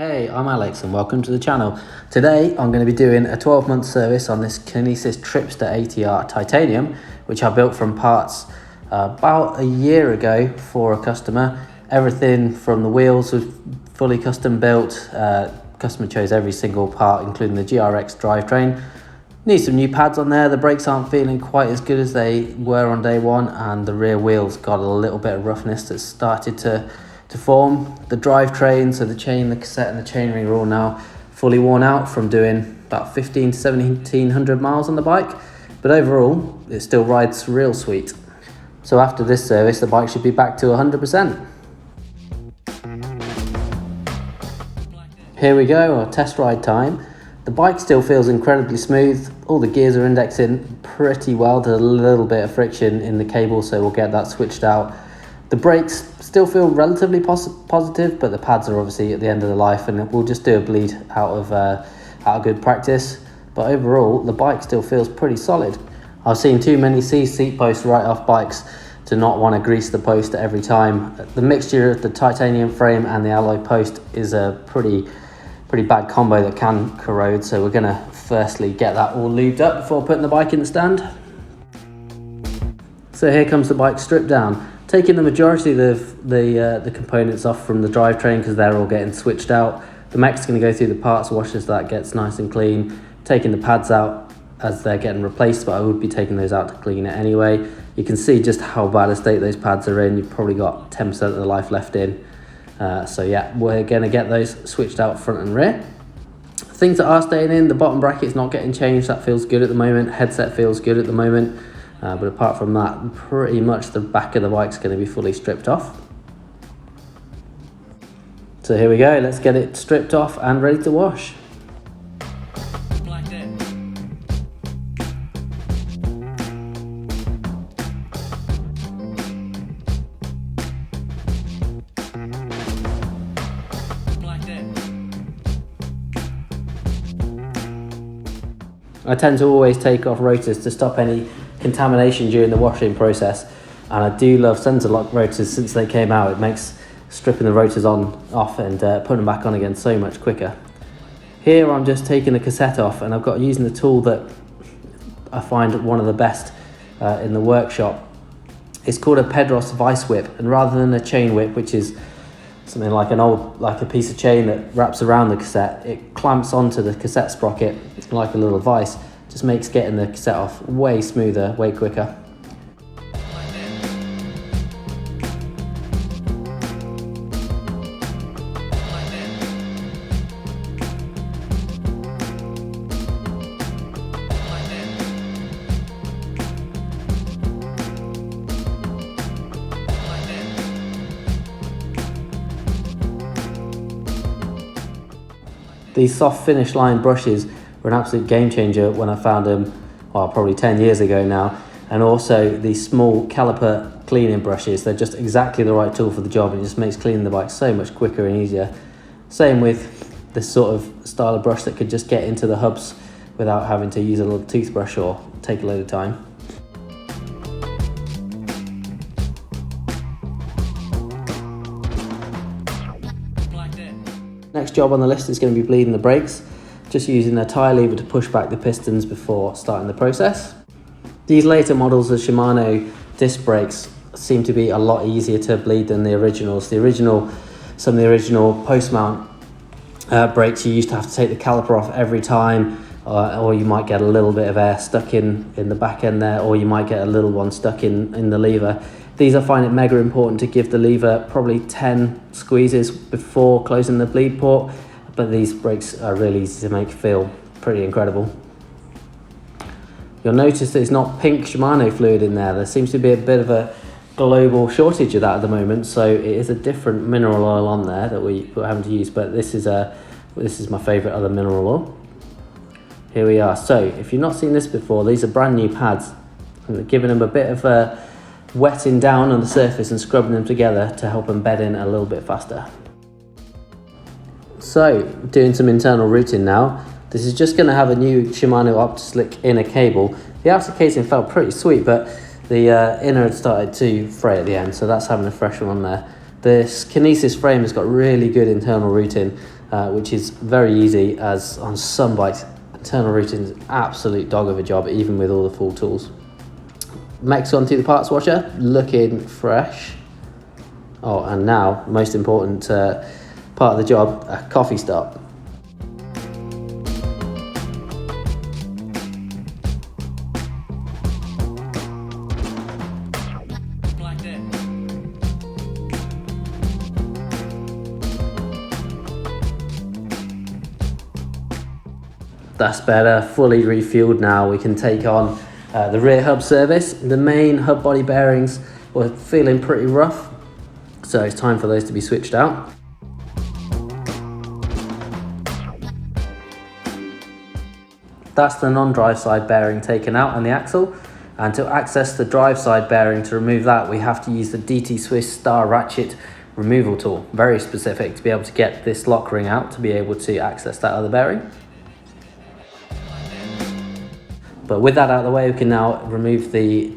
Hey, I'm Alex and welcome to the channel. Today I'm going to be doing a 12-month service on this Kinesis Tripster ATR Titanium, which I built from parts about a year ago for a customer. Everything from the wheels was fully custom built. Customer chose every single part, including the GRX drivetrain. Need some new pads on there. The brakes aren't feeling quite as good as they were on day one, and the rear wheels got a little bit of roughness that started to form. The drivetrain, so the chain, the cassette and the chainring are all now fully worn out from doing about 15 to 1700 miles on the bike, but overall it still rides real sweet. So after this service the bike should be back to 100%. Here we go, our test ride time. The bike still feels incredibly smooth. All the gears are indexing pretty well. There's a little bit of friction in the cable, so we'll get that switched out. The brakes still feel relatively positive, but the pads are obviously at the end of the life, and we'll just do a bleed out of good practice. But overall, the bike still feels pretty solid. I've seen too many seat posts right off bikes to not want to grease the post every time. The mixture of the titanium frame and the alloy post is a pretty bad combo that can corrode, so we're going to firstly get that all lubed up before putting the bike in the stand. So here comes the bike stripped down. Taking the majority of the components off from the drivetrain because they're all getting switched out. The mech's going to go through the parts washer so that gets nice and clean. Taking the pads out as they're getting replaced, but I would be taking those out to clean it anyway. You can see just how bad a state those pads are in. You've probably got 10% of the life left in. So yeah, we're going to get those switched out front and rear. Things that are staying in, the bottom bracket's not getting changed. That feels good at the moment. Headset feels good at the moment. But apart from that, pretty much the back of the bike's going to be fully stripped off. So here we go, let's get it stripped off and ready to wash. I tend to always take off rotors to stop any contamination during the washing process, and I do love sensor lock rotors since they came out. It makes stripping the rotors off and putting them back on again so much quicker. Here I'm just taking the cassette off, and I've got using the tool that I find one of the best in the workshop. It's called a Pedros vice whip, and rather than a chain whip, which is something like a piece of chain that wraps around the cassette, it clamps onto the cassette sprocket like a little vice. Just makes getting the cassette off way smoother, way quicker. These soft finish line brushes were an absolute game changer when I found them, probably 10 years ago now. And also these small caliper cleaning brushes, they're just exactly the right tool for the job, and it just makes cleaning the bike so much quicker and easier. Same with this sort of style of brush that could just get into the hubs without having to use a little toothbrush or take a load of time. Next job on the list is going to be bleeding the brakes, just using a tyre lever to push back the pistons before starting the process. These later models of Shimano disc brakes seem to be a lot easier to bleed than the originals. Some of the original post mount brakes, you used to have to take the caliper off every time, or you might get a little bit of air stuck in the back end there, or you might get a little one stuck in the lever. These I find it mega important to give the lever probably 10 squeezes before closing the bleed port, but these brakes are really easy to make feel pretty incredible. You'll notice there's not pink Shimano fluid in there. There seems to be a bit of a global shortage of that at the moment, so it is a different mineral oil on there that we're having to use, but this is my favourite other mineral oil. Here we are. So if you've not seen this before, these are brand new pads, and we're giving them a bit of a wetting down on the surface and scrubbing them together to help them bed in a little bit faster. So doing some internal routing now. This is just going to have a new Shimano OptiSlick inner cable. The outer casing felt pretty sweet, but the inner had started to fray at the end, so that's having a fresh one on there. This Kinesis frame has got really good internal routing, which is very easy, as on some bikes internal routing is an absolute dog of a job even with all the full tools. Mech's gone through the parts washer, looking fresh. Oh, and now most important part of the job, a coffee stop. That's better, fully refueled now. We can take on the rear hub service. The main hub body bearings were feeling pretty rough, so it's time for those to be switched out. That's the non-drive side bearing taken out on the axle, and to access the drive side bearing, to remove that, we have to use the DT Swiss Star Ratchet removal tool. Very specific to be able to get this lock ring out to be able to access that other bearing. But with that out of the way, we can now remove the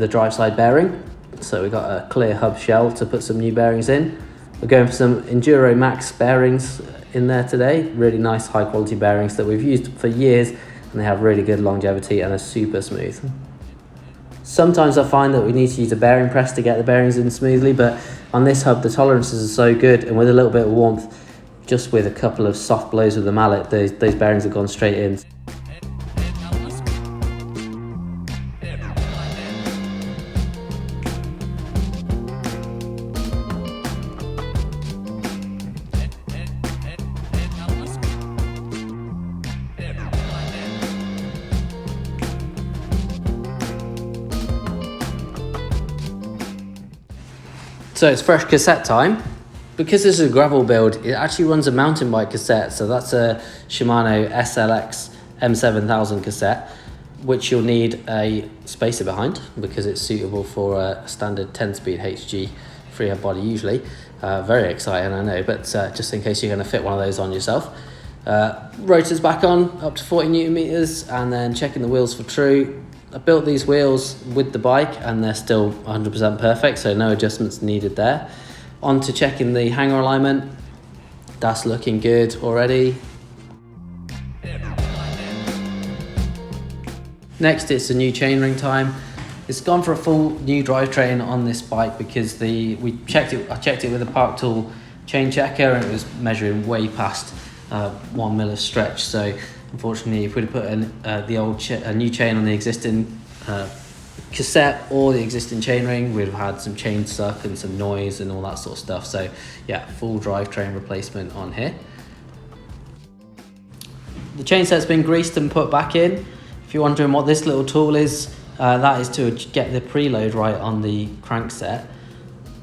drive side bearing. So we've got a clear hub shell to put some new bearings in. We're going for some Enduro Max bearings in there today. Really nice high quality bearings that we've used for years, and they have really good longevity and are super smooth. Sometimes I find that we need to use a bearing press to get the bearings in smoothly, but on this hub the tolerances are so good, and with a little bit of warmth, just with a couple of soft blows with the mallet, those bearings have gone straight in. So it's fresh cassette time. Because this is a gravel build, it actually runs a mountain bike cassette. So that's a Shimano SLX M7000 cassette, which you'll need a spacer behind because it's suitable for a standard 10-speed HG freehub body usually. Very exciting, I know, but just in case you're going to fit one of those on yourself. Rotors back on, up to 40 Newton meters, and then checking the wheels for true. I built these wheels with the bike and they're still 100% perfect, so no adjustments needed there. On to checking the hanger alignment. That's looking good already. Next, it's a new chainring time. It's gone for a full new drivetrain on this bike because I checked it with a Park Tool chain checker, and it was measuring way past 1 mil of stretch. So unfortunately, if we'd have put a new chain on the existing cassette or the existing chainring, we'd have had some chain suck and some noise and all that sort of stuff. So yeah, full drivetrain replacement on here. The chain set's been greased and put back in. If you're wondering what this little tool is, that is to get the preload right on the crankset.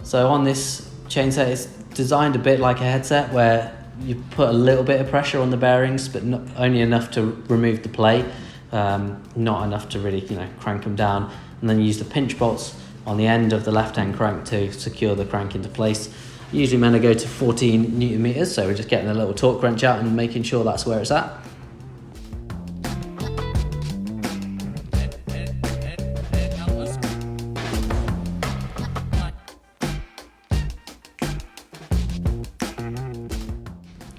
So on this chain set, it's designed a bit like a headset where you put a little bit of pressure on the bearings, but not only enough to remove the play, not enough to really crank them down. And then you use the pinch bolts on the end of the left-hand crank to secure the crank into place. Usually meant to go to 14 Newton meters, so we're just getting a little torque wrench out and making sure that's where it's at.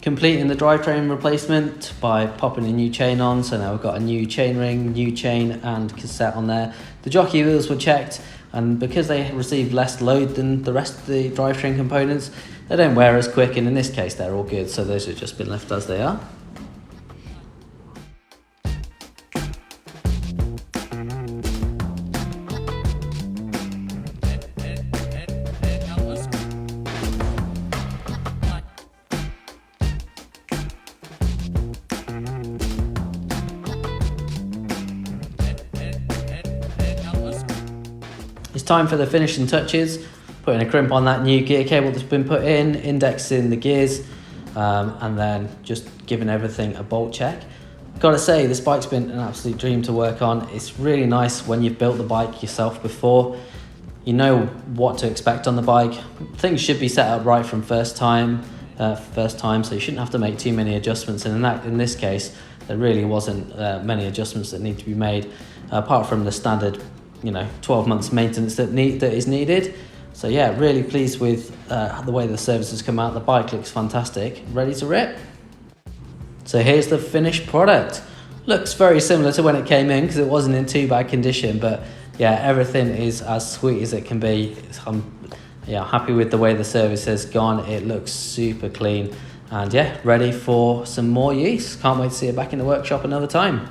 Completing the drivetrain replacement by popping a new chain on, so now we've got a new chain ring, new chain and cassette on there. The jockey wheels were checked, and because they received less load than the rest of the drivetrain components, they don't wear as quick, and in this case they're all good, so those have just been left as they are. It's time for the finishing touches, putting a crimp on that new gear cable that's been put in, indexing the gears, and then just giving everything a bolt check. Gotta say, this bike's been an absolute dream to work on. It's really nice when you've built the bike yourself before. You know what to expect on the bike. Things should be set up right from first time, so you shouldn't have to make too many adjustments. And in this case, there really wasn't many adjustments that need to be made, apart from the standard 12 months maintenance that is needed. So yeah, really pleased with the way the service has come out. The bike looks fantastic, ready to rip. So here's the finished product. Looks very similar to when it came in because it wasn't in too bad condition, but yeah, everything is as sweet as it can be. I'm happy with the way the service has gone. It looks super clean and yeah, ready for some more use. Can't wait to see it back in the workshop another time.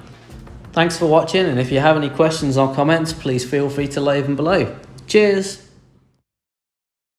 Thanks for watching, and if you have any questions or comments, please feel free to leave them below. Cheers!